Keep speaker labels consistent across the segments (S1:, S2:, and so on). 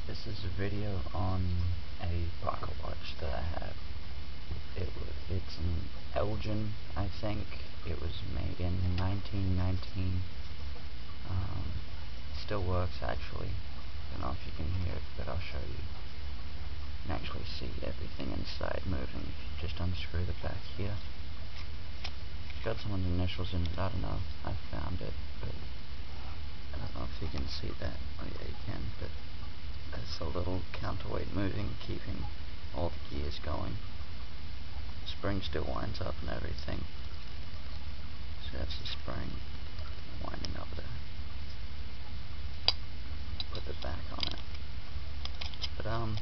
S1: This is a video on a pocket watch that I have. It's an Elgin, I think. It was made in 1919. Still works actually. I don't know if you can hear it, but I'll show you. You can actually see everything inside moving if you just unscrew the back here. It's got someone's initials in it. I don't know. I found it, but I don't know if you can see that. Oh yeah, you can, but there's a little counterweight moving, keeping all the gears going. The spring still winds up and everything. So that's the spring winding up there. Put the back on it. But hold on.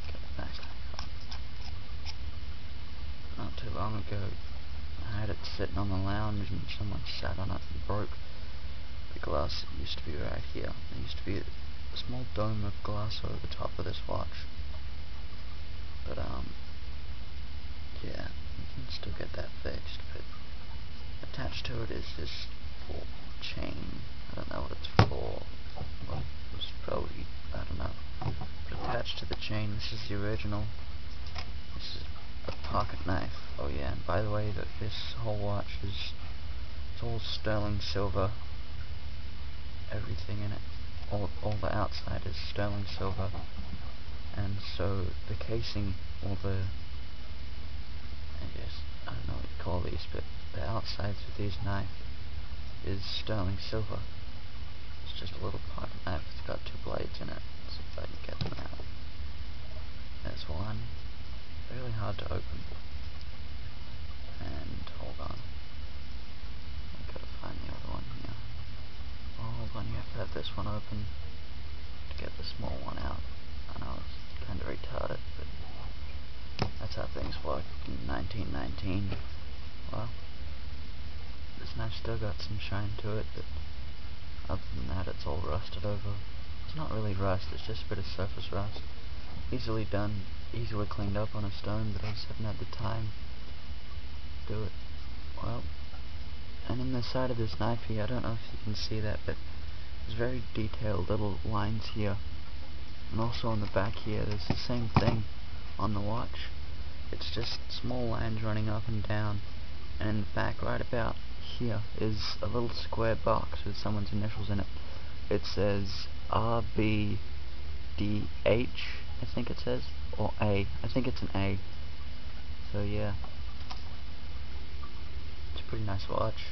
S1: Get the back on. Not too long ago, I had it sitting on the lounge and someone sat on it and broke the glass that used to be right here. There used to be a small dome of glass over the top of this watch. But yeah, you can still get that fixed, but attached to it is this little chain. I don't know what it's for. Well, it was probably, I don't know. But attached to the chain, this is the original. This is a pocket knife. Oh yeah, and by the way, this whole watch is, it's all sterling silver. Everything in it, all the outside is sterling silver. And so the casing, all the, I don't know what you call these, but the outsides of these knives is sterling silver. It's just a little pocket knife. It's got two blades in it. Let's see if I can get them out. There's one. Really hard to open. And hold on. I've got to find the other one here. Oh, hold on, you have to have this one open to get the small one out. I know it's kind of retarded, but that's how things work in 1919. Well, this knife's still got some shine to it, but other than that it's all rusted over. It's not really rust, it's just a bit of surface rust. Easily done, easily cleaned up on a stone, but I just haven't had the time to do it. Well, and in the side of this knife here, I don't know if you can see that, but there's very detailed little lines here. And also on the back here, there's the same thing on the watch. It's just small lines running up and down. And in the back, right about here, is a little square box with someone's initials in it. It says RBDH, I think it says, or A. I think it's an A. So yeah, it's a pretty nice watch.